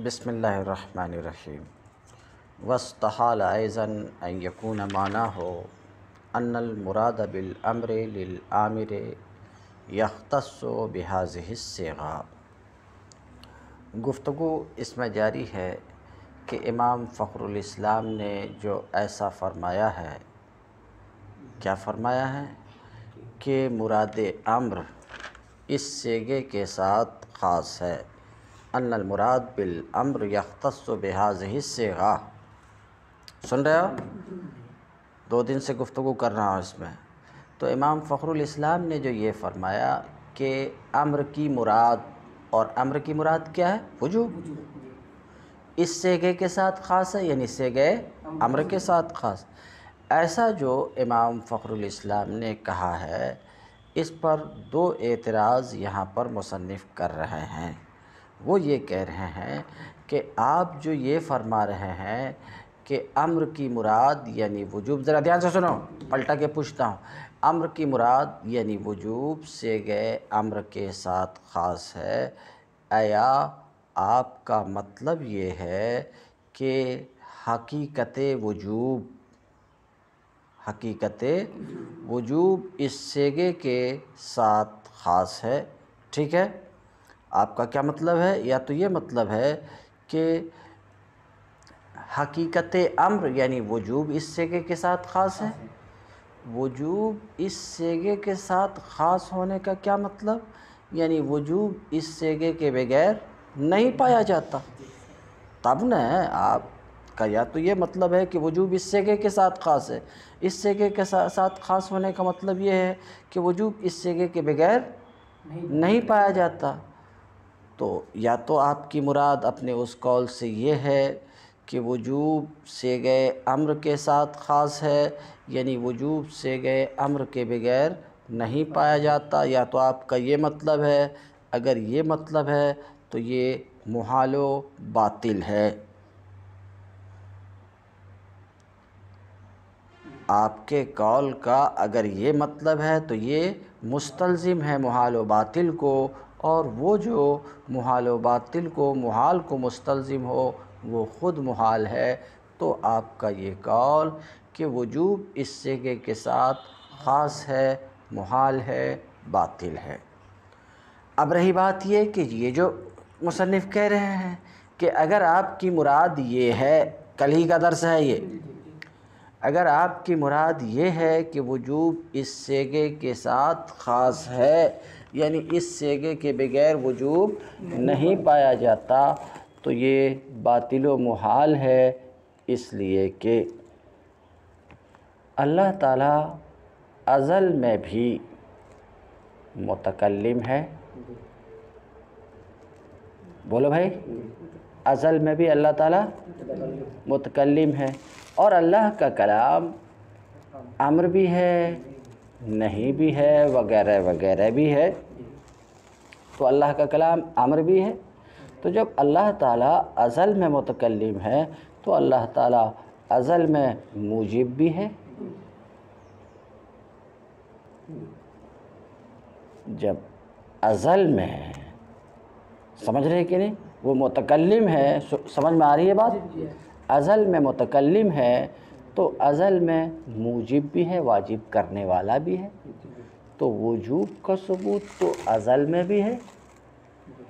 بسم اللہ الرحمن الرحیم واستحال أيضا أن يكون معناه أن المراد بالأمر للآمر يختص بهذه الصيغة۔ گفتگو اس میں جاری ہے کہ امام فخر الاسلام نے جو ایسا فرمایا ہے، کیا فرمایا ہے کہ مراد امر اس صیغے کے ساتھ خاص ہے۔ ان المراد بالامر یختص بهذه الصیغہ، سن رہے ہو؟ 2 دن سے گفتگو کر رہا ہوں اس میں۔ تو امام فخر الاسلام نے جو یہ فرمایا کہ امر کی مراد، اور امر کی مراد کیا ہے؟ وجوب۔ اس صیغے کے ساتھ خاص ہے، یعنی صیغے امر کے ساتھ خاص۔ ایسا جو امام فخر الاسلام نے کہا ہے، اس پر 2 اعتراض یہاں پر مصنف کر رہے ہیں۔ وہ یہ کہہ رہے ہیں کہ آپ جو یہ فرما رہے ہیں کہ امر کی مراد یعنی وجوب، ذرا دھیان سے سنو، پلٹا کے پوچھتا ہوں، امر کی مراد یعنی وجوب صیغے امر کے ساتھ خاص ہے، آیا آپ کا مطلب یہ ہے کہ حقیقت وجوب اس صیغے کے ساتھ خاص ہے؟ ٹھیک ہے، آپ کا کیا مطلب ہے؟ یا تو یہ مطلب ہے کہ حقیقت امر یعنی وجوب اس صیغے کے ساتھ خاص ہے۔ وجوب اس صیغے کے ساتھ خاص ہونے کا کیا مطلب؟ یعنی وجوب اس صیغے کے بغیر نہیں پایا جاتا۔ تب نہ آپ کا یا تو یہ مطلب ہے کہ وجوب اس صیغے کے ساتھ خاص ہے، اس صیغے کے ساتھ خاص ہونے کا مطلب یہ ہے کہ وجوب اس صیغے کے بغیر نہیں پایا جاتا۔ تو یا تو آپ کی مراد اپنے اس قول سے یہ ہے کہ وجوب صیغے امر کے ساتھ خاص ہے، یعنی وجوب صیغے امر کے بغیر نہیں پایا جاتا، یا تو آپ کا یہ مطلب ہے۔ اگر یہ مطلب ہے تو یہ محال و باطل ہے۔ آپ کے قول کا اگر یہ مطلب ہے تو یہ مستلزم ہے محال و باطل کو، اور وہ جو محال و باطل کو، محال کو مستلزم ہو، وہ خود محال ہے۔ تو آپ کا یہ قول کہ وجوب اس صیغے کے ساتھ خاص ہے، محال ہے، باطل ہے۔ اب رہی بات یہ کہ یہ جو مصنف کہہ رہے ہیں کہ اگر آپ کی مراد یہ ہے، کل ہی کا درس ہے یہ، اگر آپ کی مراد یہ ہے کہ وجوب اس صیغے کے ساتھ خاص ہے، یعنی اس صیغے کے بغیر وجوب نہیں پایا جاتا، تو یہ باطل و محال ہے، اس لیے کہ اللہ تعالیٰ ازل میں بھی متکلم ہے۔ بولو بھائی، ازل میں بھی اللہ تعالیٰ متکلم ہے، اور اللہ کا کلام امر بھی ہے، نہیں بھی ہے، وغیرہ وغیرہ بھی ہے۔ تو اللہ کا کلام امر بھی ہے، تو جب اللہ تعالیٰ ازل میں متکلم ہے تو اللہ تعالیٰ ازل میں موجب بھی ہے۔ جب ازل میں، سمجھ رہے کہ نہیں، وہ متکلم ہے، سمجھ میں آ رہی ہے بات؟ ازل میں متکلم ہے تو ازل میں موجب بھی ہے، واجب کرنے والا بھی ہے۔ تو وجوب کا ثبوت تو ازل میں بھی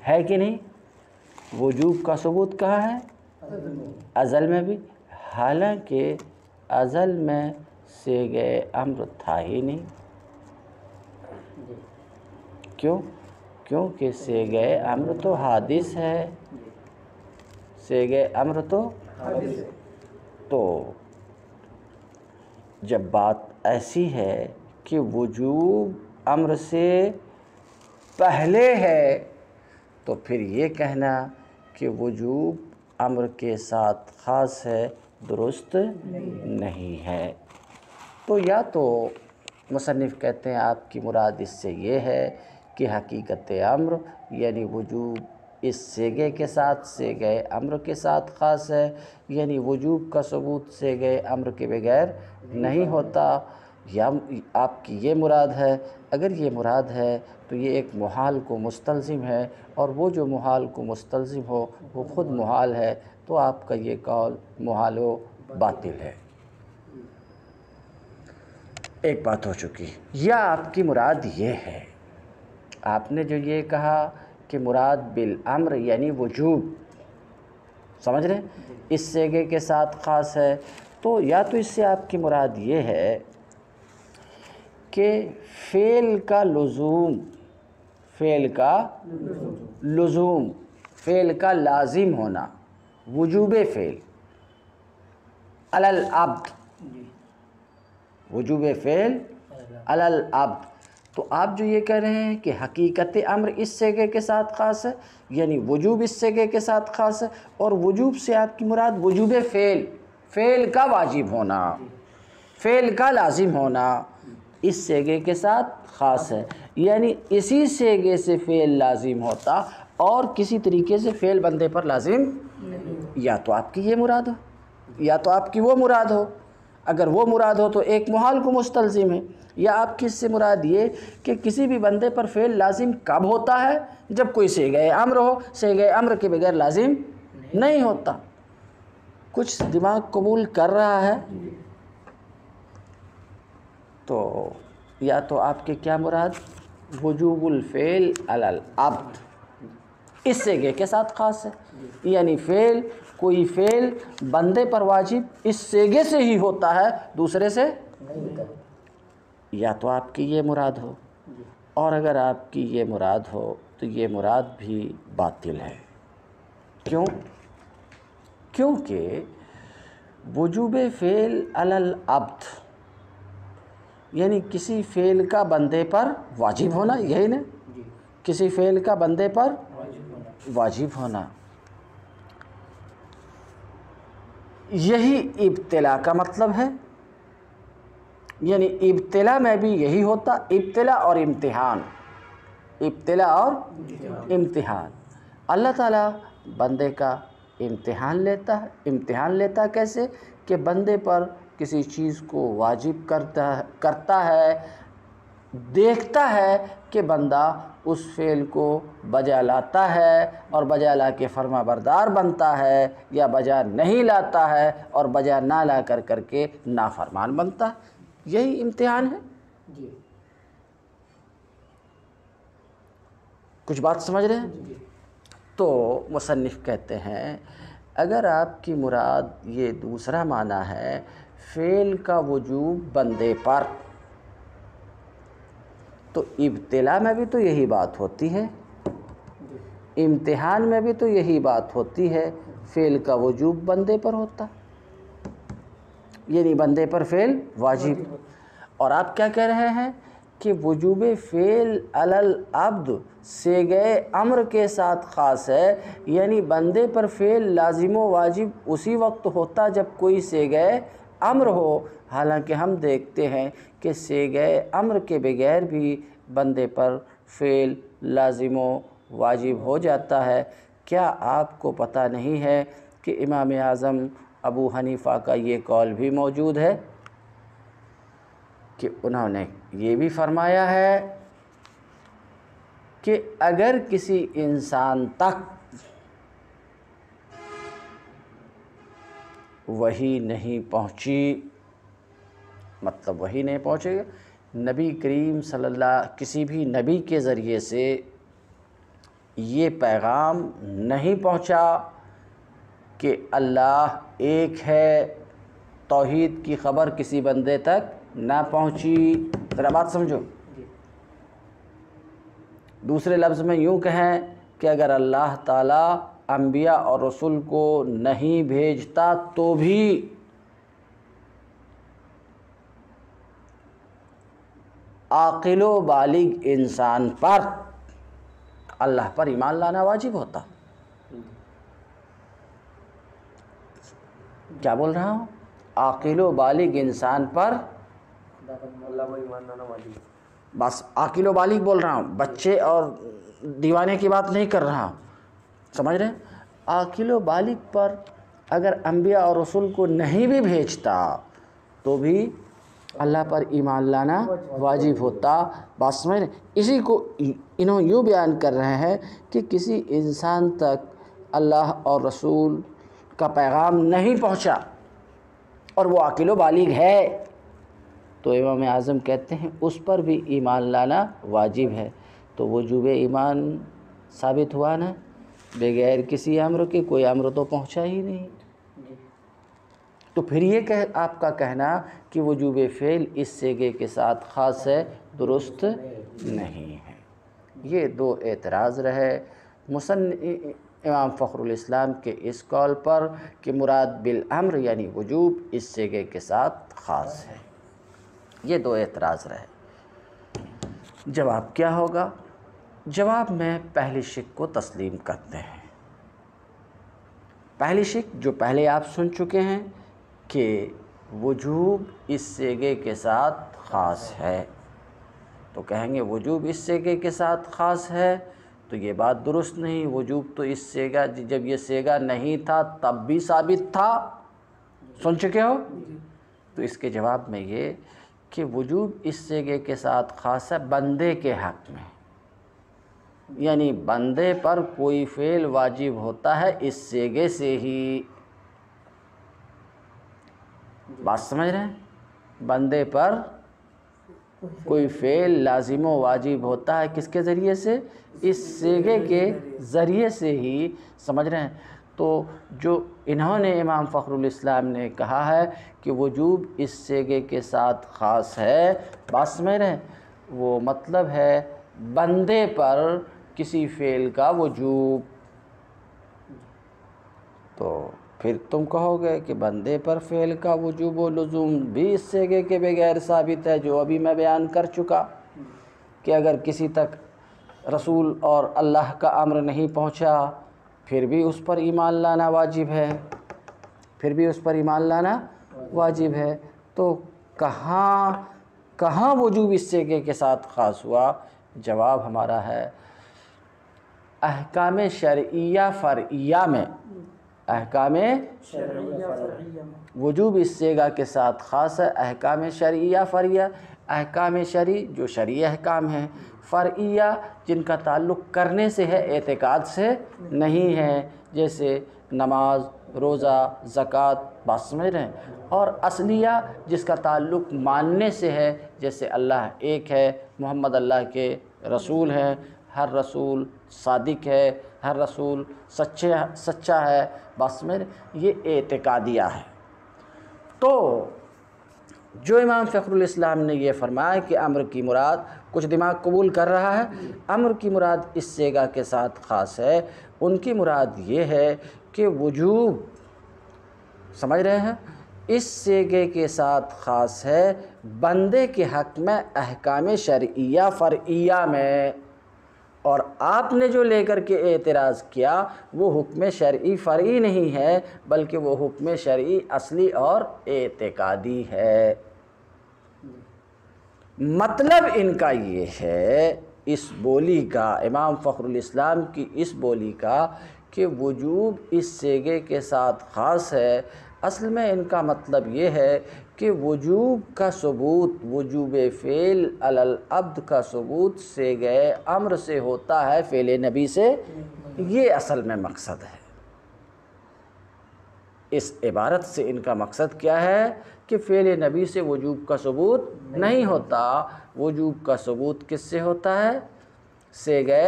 ہے کہ نہیں؟ وجوب کا ثبوت کہاں ہے؟ ازل میں بھی، حالانکہ ازل میں صیغے امر تھا ہی نہیں۔ کیوں؟ کیونکہ صیغے امر تو حادث ہے، صیغے امر تو جب بات ایسی ہے کہ وجوب امر سے پہلے ہے، تو پھر یہ کہنا کہ وجوب امر کے ساتھ خاص ہے، درست نہیں ہے۔ تو یا تو مصنف کہتے ہیں آپ کی مراد اس سے یہ ہے کہ حقیقت امر یعنی وجوب اس صیغے کے ساتھ، صیغے امر کے ساتھ خاص ہے، یعنی وجوب کا ثبوت صیغے امر کے بغیر نہیں ہوتا، یا آپ کی یہ مراد ہے؟ اگر یہ مراد ہے تو یہ ایک محال کو مستلزم ہے، اور وہ جو محال کو مستلزم ہو وہ خود محال ہے، تو آپ کا یہ قول محال و باطل ہے۔ ایک بات ہو چکی۔ یا آپ کی مراد یہ ہے، آپ نے جو یہ کہا کہ مراد بالامر یعنی وجوب، سمجھ رہے ہیں، اس سیغے کے ساتھ خاص ہے، تو یا تو اس سے آپ کی مراد یہ ہے کہ فعل کا لزوم، فعل کا لازم ہونا، وجوب فعل علی العبد، وجوب فعل علی العبد۔ تو آپ جو یہ کہہ رہے ہیں کہ حقیقت امر اس سیغے کے ساتھ خاص ہے، یعنی وجوب اس سیغے کے ساتھ خاص ہے، اور وجوب سے آپ کی مراد وجوب فعل، فعل کا واجب ہونا، فعل کا لازم ہونا اس سیغے کے ساتھ خاص ہے، یعنی اسی سیغے سے فعل لازم ہوتا اور کسی طریقے سے فعل بندے پر لازم، یا تو آپ کی یہ مراد ہو یا تو آپ کی وہ مراد ہو۔ اگر وہ مراد ہو تو ایک محال کو مستلزم ہے، یا آپ کی اس سے مراد یہ کہ کسی بھی بندے پر فعل لازم کب ہوتا ہے؟ جب کوئی صیغہ امر ہو، صیغہ امر کے بغیر لازم نہیں ہوتا۔ کچھ دماغ قبول کر رہا ہے؟ تو یا تو آپ کے کیا مراد؟ وجوب الفعل علی العبد اس سیغے کے ساتھ خاص ہے، یعنی کوئی فعل بندے پر واجب اس سیغے سے ہی ہوتا ہے، دوسرے سے یا تو آپ کی یہ مراد ہو، اور اگر آپ کی یہ مراد ہو تو یہ مراد بھی باطل ہے۔ کیوں؟ کیونکہ وجوب فعل علی العبد یعنی کسی فعل کا بندے پر واجب ہونا، یہی نا، کسی فعل کا بندے پر واجب ہونا، یہی ابتلا کا مطلب ہے۔ یعنی ابتلا میں بھی یہی ہوتا، ابتلا اور امتحان، ابتلا اور امتحان۔ اللہ تعالیٰ بندے کا امتحان لیتا کیسے؟ کہ بندے پر کسی چیز کو واجب کرتا ہے، دیکھتا ہے کہ بندہ اس فعل کو بجا لاتا ہے اور بجا لا کے فرما بردار بنتا ہے، یا بجا نہیں لاتا ہے اور بجا نہ لا کر کے نافرمان بنتا ہے، یہی امتحان ہے۔ کچھ بات سمجھ رہے ہیں؟ تو مصنف کہتے ہیں اگر آپ کی مراد یہ دوسرا معنی ہے، فعل کا وجوب بندے پر، تو ابتلا میں بھی تو یہی بات ہوتی ہے، امتحان میں بھی تو یہی بات ہوتی ہے، فعل کا وجوب بندے پر ہوتا، یعنی بندے پر فعل واجب۔ اور آپ کیا کہہ رہے ہیں کہ وجوب فعل علی العبد صیغہ امر کے ساتھ خاص ہے، یعنی بندے پر فعل لازم و واجب اسی وقت ہوتا جب کوئی صیغہ امر ہو، حالانکہ ہم دیکھتے ہیں کہ صیغہ امر کے بغیر بھی بندے پر فعل لازم و واجب ہو جاتا ہے۔ کیا آپ کو پتہ نہیں ہے کہ امام اعظم ابو حنیفہ کا یہ قول بھی موجود ہے کہ انہوں نے یہ بھی فرمایا ہے کہ اگر کسی انسان تک وحی نہیں پہنچی، مطلب وحی نہیں پہنچے گا، نبی کریم صلی اللہ کسی بھی نبی کے ذریعے سے یہ پیغام نہیں پہنچا کہ اللہ ایک ہے، توحید کی خبر کسی بندے تک نہ پہنچی۔ ذرا بات سمجھو، دوسرے لفظ میں یوں کہیں کہ اگر اللہ تعالیٰ انبیاء اور رسول کو نہیں بھیجتا تو بھی عاقل و بالغ انسان پر اللہ پر ایمان لانا واجب ہوتا۔ کیا بول رہا ہوں؟ عاقل و بالغ انسان پر اللہ پر ایمان لانا واجب ہے۔ بس عاقل و بالغ بول رہا ہوں، بچے اور دیوانے کی بات نہیں کر رہا ہوں، سمجھ رہے ہیں؟ عاقل و بالغ پر اگر انبیاء اور رسول کو نہیں بھی بھیجتا تو بھی اللہ پر ایمان لانا واجب ہوتا۔ بات سمجھ رہے ہیں؟ اسی کو انہوں یوں بیان کر رہے ہیں کہ کسی انسان تک اللہ اور رسول کا پیغام نہیں پہنچا اور وہ عاقل و بالغ ہے تو امام اعظم کہتے ہیں اس پر بھی ایمان لانا واجب ہے۔ تو وجوب ایمان ثابت ہوا نا، بغیر کسی امر کے کوئی امر تو پہنچا ہی نہیں۔ تو پھر یہ آپ کا کہنا کہ وجوب فعل اس صیغے کے ساتھ خاص ہے، درست نہیں ہے۔ یہ دو اعتراض رہے امام فخر الاسلام کے اس قول پر کہ مراد بالامر یعنی وجوب اس صیغے کے ساتھ خاص ہے۔ یہ دو اعتراض رہے۔ جواب کیا ہوگا؟ جواب میں پہلی شق کو تسلیم کرتے ہیں۔ پہلی شق جو پہلے آپ سن چکے ہیں کہ وجوب اس صیغے کے ساتھ خاص ہے، تو کہیں گے وجوب اس صیغے کے ساتھ خاص ہے تو یہ بات درست نہیں۔ وجوب تو اس صیغہ جب یہ صیغہ نہیں تھا تب بھی ثابت تھا، سن چکے ہو؟ تو اس کے جواب میں یہ کہ وجوب اس صیغے کے ساتھ خاص ہے بندے کے حق میں، یعنی بندے پر کوئی فعل واجب ہوتا ہے اس صیغے سے ہی۔ بات سمجھ رہے ہیں؟ بندے پر کوئی فعل لازم و واجب ہوتا ہے کس کے ذریعے سے؟ اس صیغے کے ذریعے سے ہی، سمجھ رہے ہیں؟ تو جو انہوں نے امام فخر الاسلام نے کہا ہے کہ وجوب اس صیغے کے ساتھ خاص ہے، بات سمجھ رہے ہیں؟ وہ مطلب ہے بندے پر کسی فعل کا وجوب۔ تو پھر تم کہو گے کہ بندے پر فعل کا وجوب و لزوم بھی اس صیغے کے بغیر ثابت ہے، جو ابھی میں بیان کر چکا کہ اگر کسی تک رسول اور اللہ کا امر نہیں پہنچا پھر بھی اس پر ایمان لانا واجب ہے، پھر بھی اس پر ایمان لانا واجب ہے۔ تو کہاں وجوب اس صیغے کے ساتھ خاص ہوا؟ جواب ہمارا ہے احکام شرعیہ فرعیہ میں۔ احکام وجوب اس صیغہ کے ساتھ خاص ہے احکام شرعیہ فرعیہ، احکام شرعی جو شرعی احکام ہیں، فرعیہ جن کا تعلق کرنے سے ہے اعتقاد سے نہیں ہے، جیسے نماز، روزہ، زکوٰۃ، بات سمجھ رہے ہیں، اور اصلیہ جس کا تعلق ماننے سے ہے، جیسے اللہ ایک ہے، محمد اللہ کے رسول ہیں، ہر رسول صادق ہے، ہر رسول سچا ہے، بس میں یہ اعتقادیہ ہے۔ تو جو امام فخر الاسلام نے یہ فرمایا کہ امر کی مراد، کچھ دماغ قبول کر رہا ہے، امر کی مراد اس صیغہ کے ساتھ خاص ہے، ان کی مراد یہ ہے کہ وجوب، سمجھ رہے ہیں، اس صیغے کے ساتھ خاص ہے بندے کے حق میں احکام شرعیہ فرعیہ میں، اور آپ نے جو لے کر کے اعتراض کیا وہ حکم شرعی فرعی نہیں ہے بلکہ وہ حکم شرعی اصلی اور اعتقادی ہے۔ مطلب ان کا یہ ہے اس بولی کا، امام فخر الاسلام کی اس بولی کا کہ وجوب اس صیغے کے ساتھ خاص ہے، اصل میں ان کا مطلب یہ ہے کہ وجوب کا ثبوت، وجوب فعل علی العبد کا ثبوت صیغہ امر سے ہوتا ہے، فعل نبی سے، یہ اصل میں مقصد ہے۔ اس عبارت سے ان کا مقصد کیا ہے کہ فعل نبی سے وجوب کا ثبوت نہیں ہوتا، وجوب کا ثبوت کس سے ہوتا ہے؟ صیغہ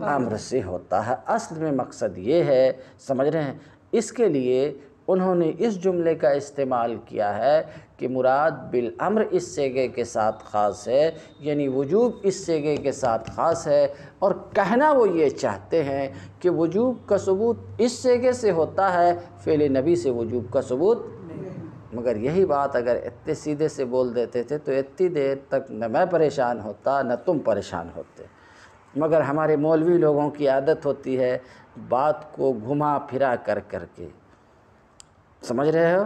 امر سے ہوتا ہے۔ اصل میں مقصد یہ ہے، سمجھ رہے ہیں؟ اس کے لیے انہوں نے اس جملے کا استعمال کیا ہے کہ مراد بالامر اس صیغے کے ساتھ خاص ہے، یعنی وجوب اس صیغے کے ساتھ خاص ہے، اور کہنا وہ یہ چاہتے ہیں کہ وجوب کا ثبوت اس صیغے سے ہوتا ہے، فعل نبی سے وجوب کا ثبوت۔ مگر یہی بات اگر اتنے سیدھے سے بول دیتے تھے تو اتنی دیر تک نہ میں پریشان ہوتا نہ تم پریشان ہوتے، مگر ہمارے مولوی لوگوں کی عادت ہوتی ہے بات کو گھما پھرا کر کے، سمجھ رہے ہو؟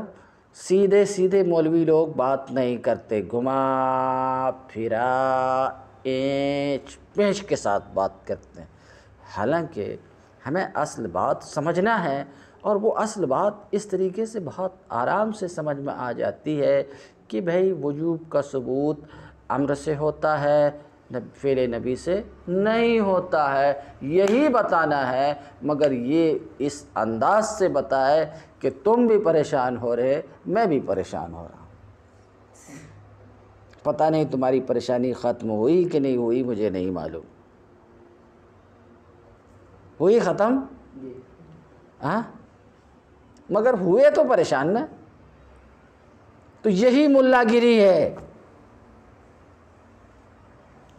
سیدھے سیدھے مولوی لوگ بات نہیں کرتے، گھما پھرا اینچ پیچ کے ساتھ بات کرتے ہیں، حالانکہ ہمیں اصل بات سمجھنا ہے اور وہ اصل بات اس طریقے سے بہت آرام سے سمجھ میں آ جاتی ہے کہ بھئی وجوب کا ثبوت امر سے ہوتا ہے، فعل نبی سے نہیں ہوتا ہے، یہی بتانا ہے، مگر یہ اس انداز سے بتائے کہ تم بھی پریشان ہو رہے، میں بھی پریشان ہو رہا ہوں، پتہ نہیں تمہاری پریشانی ختم ہوئی کہ نہیں ہوئی، مجھے نہیں معلوم، ہوئی ختم؟ ہاں، مگر ہوئے تو پریشان نا۔ تو یہی ملا گری ہے،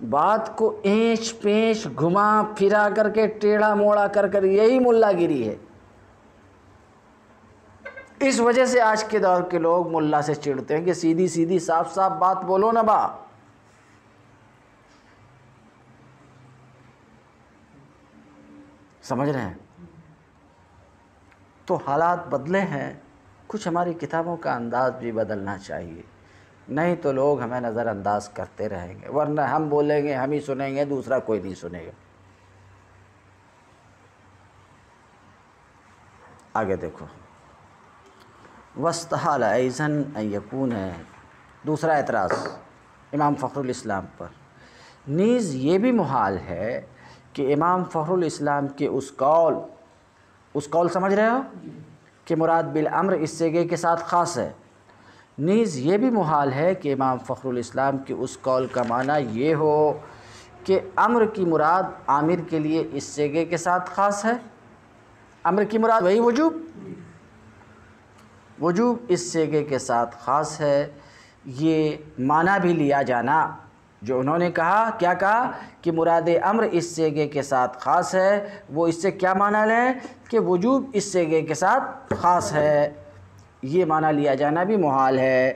بات کو اینچ پینچ گھما پھرا کر کے ٹیڑھا موڑا کر یہی ملا گری ہے۔ اس وجہ سے آج کے دور کے لوگ ملا سے چڑھتے ہیں کہ سیدھی سیدھی صاف صاف بات بولو نا با۔ سمجھ رہے ہیں؟ تو حالات بدلے ہیں، کچھ ہماری کتابوں کا انداز بھی بدلنا چاہیے، نہیں تو لوگ ہمیں نظر انداز کرتے رہیں گے، ورنہ ہم بولیں گے، ہم ہی سنیں گے، دوسرا کوئی نہیں سنے گا۔ آگے دیکھو، وَاسْتَحَالَ أَيْضًا أَن يَكُونَ ہے دوسرا اعتراض امام فخر الاسلام پر، نیز یہ بھی محال ہے کہ امام فخر الاسلام کے اس قول سمجھ رہے ہو کہ مراد بالامر اس صیغے کے ساتھ خاص ہے، نیز یہ بھی محال ہے کہ امام فخر الاسلام کے اس قول کا معنی یہ ہو کہ امر کی مراد عامر کے لیے اس صیغے کے ساتھ خاص ہے، امر کی مراد وہی وجوب اس صیغے کے ساتھ خاص ہے، یہ معنی بھی لیا جانا جو انہوں نے کہا، کیا کہا کہ مراد امر اس صیغے کے ساتھ خاص ہے، وہ اس سے کیا معنی لیں کہ وجوب اس صیغے کے ساتھ خاص ہے، یہ معنی لیا جانا بھی محال ہے۔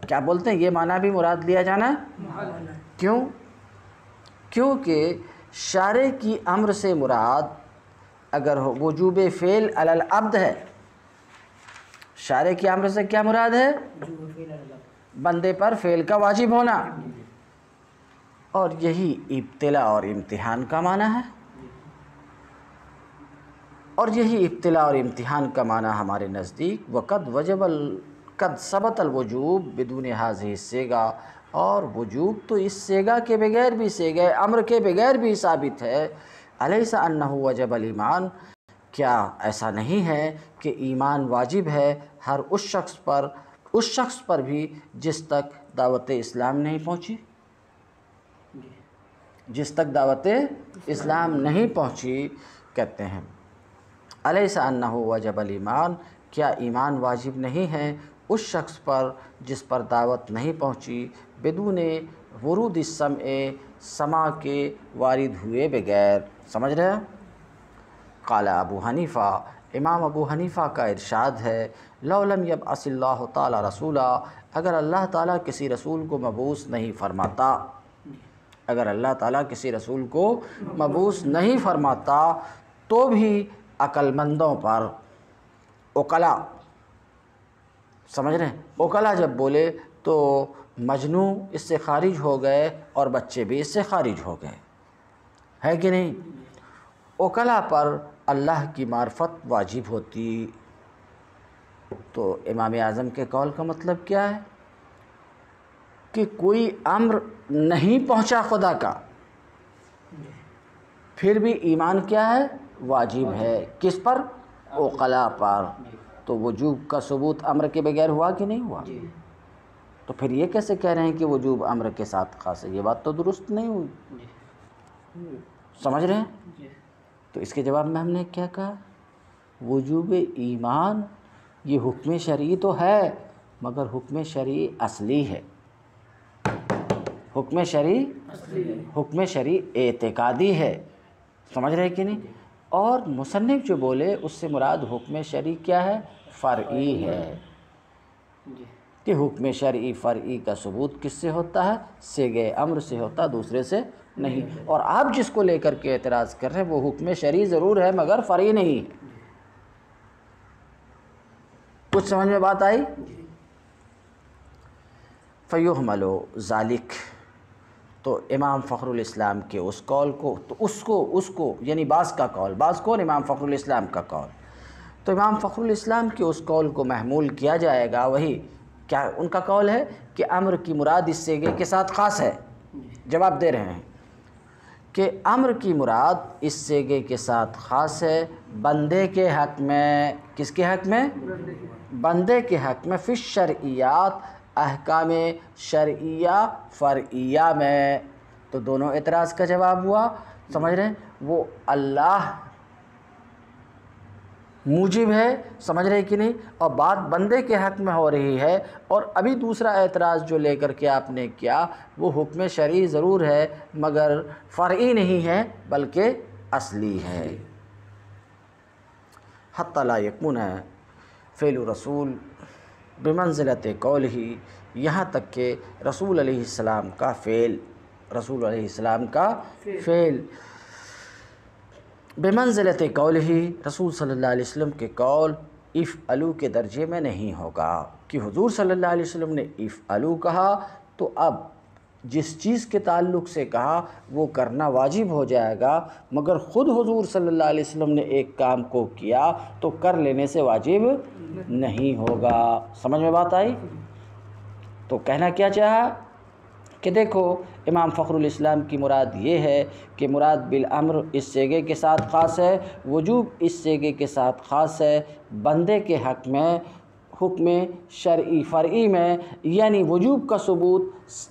کیا بولتے ہیں؟ یہ معنی بھی مراد لیا جانا کیوں؟ کیونکہ شارع کی امر سے مراد اگر وجوب فعل علی العبد ہے، شارع کی امر سے کیا مراد ہے؟ بندے پر فعل کا واجب ہونا، اور یہی ابتلا اور امتحان کا معنی ہے، اور یہی ابتلا اور امتحان کا معنی ہمارے نزدیک قد ثبت الوجوب بدون هذه الصیغہ، اور وجوب تو اس صیغہ کے بغیر بھی، صیغہ امر کے بغیر بھی ثابت ہے۔ الیس انہ وجب الایمان، کیا ایسا نہیں ہے کہ ایمان واجب ہے ہر اس شخص پر بھی جس تک دعوت اسلام نہیں پہنچی، جس تک دعوت اسلام نہیں پہنچی، کہتے ہیں الیس انہ وجب الایمان، کیا ایمان واجب نہیں ہے اس شخص پر جس پر دعوت نہیں پہنچی، بدون ورود السمع، سماع کے وارد ہوئے بغیر۔ سمجھ رہے ہیں؟ قال ابو حنیفہ، امام ابو حنیفہ کا ارشاد ہے، لو لم یبعث اللہ تعالی رسولا، اگر اللہ تعالیٰ کسی رسول کو مبعوث نہیں فرماتا، اگر اللہ تعالیٰ کسی رسول کو مبعوث نہیں فرماتا تو بھی عقل مندوں پر، عقلاء، سمجھ رہے ہیں؟ عقلاء جب بولے تو مجنوں اس سے خارج ہو گئے اور بچے بھی اس سے خارج ہو گئے، ہے کہ نہیں؟ عقلاء پر اللہ کی معرفت واجب ہوتی، تو امام اعظم کے قول کا مطلب کیا ہے کہ کوئی امر نہیں پہنچا خدا کا، پھر بھی ایمان کیا ہے؟ واجب ہے، کس پر؟ عقلاء پر۔ تو وجوب کا ثبوت امر کے بغیر ہوا کہ نہیں ہوا؟ تو پھر یہ کیسے کہہ رہے ہیں کہ وجوب امر کے ساتھ خاص ہے؟ یہ بات تو درست نہیں ہوئی، سمجھ رہے ہیں؟ تو اس کے جواب میں ہم نے کیا کہا؟ وجوب ایمان یہ حکم شرعی تو ہے، مگر حکم شرعی اصلی ہے، حکم شرعی اعتقادی ہے، سمجھ رہے کہ نہیں؟ اور مصنف جو بولے اس سے مراد حکم شرعی کیا ہے؟ فرعی ہے، کہ حکم شرعی فرعی کا ثبوت کس سے ہوتا ہے؟ صیغہ امر سے ہوتا، دوسرے سے نہیں۔ اور آپ جس کو لے کر کے اعتراض کر رہے ہیں وہ حکم شرعی ضرور ہے مگر فرعی نہیں۔ کچھ سمجھ میں بات آئی؟ فَيُحْمَلُ ذَلِكَ، تو امام فخر الاسلام کے اس قول کو، تو اس کو یعنی بعض کا قول، بعض کون؟ امام فخر الاسلام کا قول، تو امام فخر الاسلام کے اس قول کو محمول کیا جائے گا. وہی کیا ان کا قول ہے کہ امر کی مراد اس سیغے کے ساتھ خاص ہے. جواب دے رہے ہیں کہ امر کی مراد اس سیغے کے ساتھ خاص ہے بندے کے حق میں. کس کے حق میں؟ بندے کے حق میں. فی الشرعیات، احکام شرعیہ فرعیہ میں. تو دونوں اعتراض کا جواب ہوا. سمجھ رہے ہیں؟ وہ اللہ موجب ہے، سمجھ رہے کہ نہیں، اور بات بندے کے حق میں ہو رہی ہے. اور ابھی دوسرا اعتراض جو لے کر کے آپ نے کیا وہ حکم شرعی ضرور ہے مگر فرعی نہیں ہے بلکہ اصلی ہے. حتی لا یکون فعل رسول بمنزلت قولہ، یہاں تک کہ رسول علیہ السلام کا فعل، رسول علیہ السلام کا فعل بمنزلت قولہ، رسول صلی اللہ علیہ وسلم کے قول افعلوا کے درجے میں نہیں ہوگا. کہ حضور صلی اللہ علیہ وسلم نے افعلوا کہا تو اب جس چیز کے تعلق سے کہا وہ کرنا واجب ہو جائے گا، مگر خود حضور صلی اللہ علیہ وسلم نے ایک کام کو کیا تو کر لینے سے واجب نہیں ہوگا. سمجھ میں بات آئی؟ تو کہنا کیا چاہا کہ دیکھو امام فخر الاسلام کی مراد یہ ہے کہ مراد بالامر اس سیغے کے ساتھ خاص ہے، وجوب اس سیغے کے ساتھ خاص ہے بندے کے حق میں حکم شرعی فرعی میں. یعنی وجوب کا ثبوت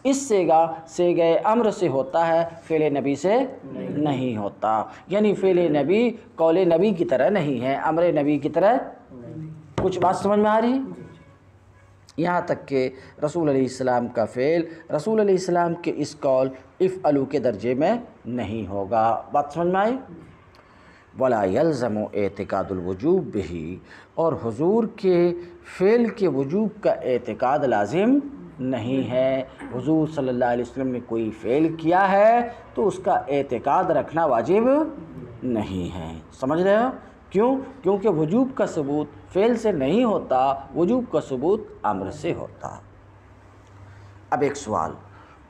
اس سیغہ امر سے ہوتا ہے، فعل نبی سے نہیں ہوتا. یعنی فعل نبی قول نبی کی طرح نہیں ہے، امر نبی کی طرح. کچھ بات سمجھ میں آ رہی؟ یہاں تک کہ رسول علیہ السلام کا فعل رسول علیہ السلام کے اس قول افعلوا کے درجے میں نہیں ہوگا. بات سمجھ میں آئی؟ ولا یلزم اعتقاد الوجوب بہ، اور حضور کے فعل کے وجوب کا اعتقاد لازم نہیں ہے. حضور صلی اللہ علیہ وسلم نے کوئی فعل کیا ہے تو اس کا اعتقاد رکھنا واجب نہیں ہے. سمجھ رہے ہو؟ کیوں؟ کیونکہ وجوب کا ثبوت فعل سے نہیں ہوتا، وجوب کا ثبوت امر سے ہوتا. اب ایک سوال،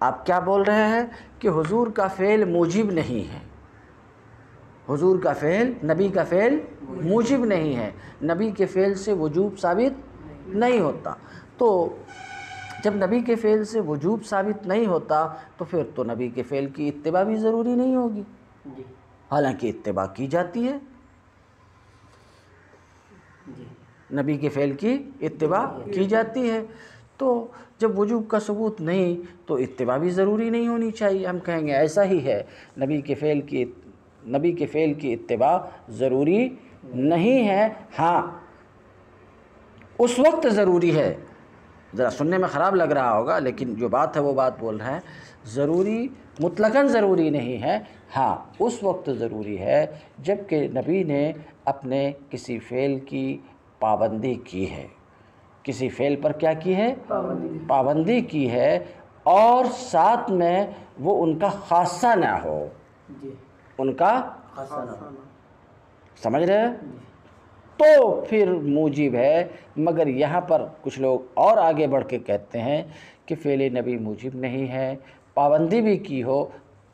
آپ کیا بول رہے ہیں کہ حضور کا فعل موجب نہیں ہے. حضور کا فعل، نبی کا فعل موجب نہیں ہے، نبی کے فعل سے وجوب ثابت نہیں ہوتا. تو جب نبی کے فعل سے وجوب ثابت نہیں ہوتا تو پھر تو نبی کے فعل کی اتباع بھی ضروری نہیں ہوگی، حالانکہ اتباع کی جاتی ہے. نبی کے فعل کی اتباع کی جاتی ہے. تو جب وجوب کا ثبوت نہیں تو اتباع بھی ضروری نہیں ہونی چاہیے. ہم کہیں گے ایسا ہی ہے، نبی کے فعل کی اتباع ضروری نہیں ہے. ہاں اس وقت ضروری ہے، ذرا سننے میں خراب لگ رہا ہوگا لیکن جو بات ہے وہ بات بول رہے ہیں. ضروری مطلقاً ضروری نہیں ہے، ہاں اس وقت ضروری ہے جب کہ نبی نے اپنے کسی فعل کی پابندی کی ہے. کسی فعل پر کیا کی ہے؟ پابندی کی ہے، اور ساتھ میں وہ ان کا خاصہ نہ ہو. ان کا سمجھ رہے ہیں؟ تو پھر موجب ہے. مگر یہاں پر کچھ لوگ اور آگے بڑھ کے کہتے ہیں کہ فعل نبی موجب نہیں ہے، پابندی بھی کی ہو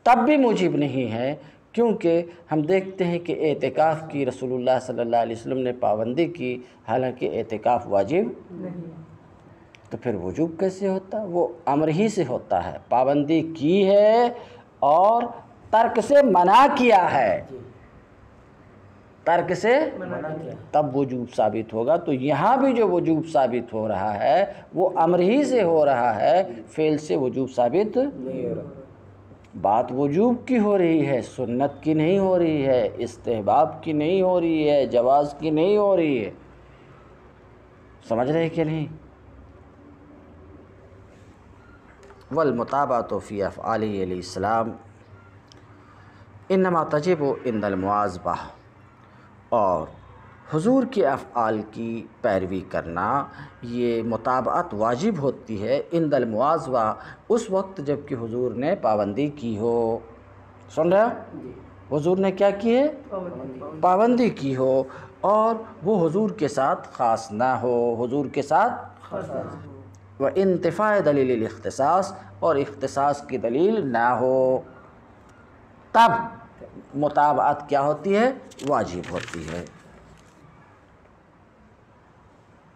تب بھی موجب نہیں ہے، کیونکہ ہم دیکھتے ہیں کہ اعتکاف کی رسول اللہ صلی اللہ علیہ وسلم نے پابندی کی، حالانکہ اعتکاف واجب نہیں. تو پھر وجوب کیسے ہوتا؟ وہ امر ہی سے ہوتا ہے. پابندی کی ہے اور ترک سے منع کیا ہے، ترک سے تب وجوب ثابت ہوگا. تو یہاں بھی جو وجوب ثابت ہو رہا ہے وہ امر ہی سے ہو رہا ہے، فعل سے وجوب ثابت نہیں ہو رہا. بات وجوب کی ہو رہی ہے، سنت کی نہیں ہو رہی ہے، استحباب کی نہیں ہو رہی ہے، جواز کی نہیں ہو رہی ہے. سمجھ رہے کہ نہیں؟ والمتابعۃ فی افعالہ علیہ السلام انما تجب عند المواظبہ، اور حضور کے افعال کی پیروی کرنا یہ متابعت واجب ہوتی ہے عند المواظبہ، اس وقت جب کہ حضور نے پابندی کی ہو. سن رہے ہو؟ حضور نے کیا کی ہے؟ پابندی کی ہو، اور وہ حضور کے ساتھ خاص نہ ہو، حضور کے ساتھ و انتفاء دلیل الاختصاص، اور اختصاص کی دلیل نہ ہو، تب متابعت کیا ہوتی ہے؟ واجب ہوتی ہے.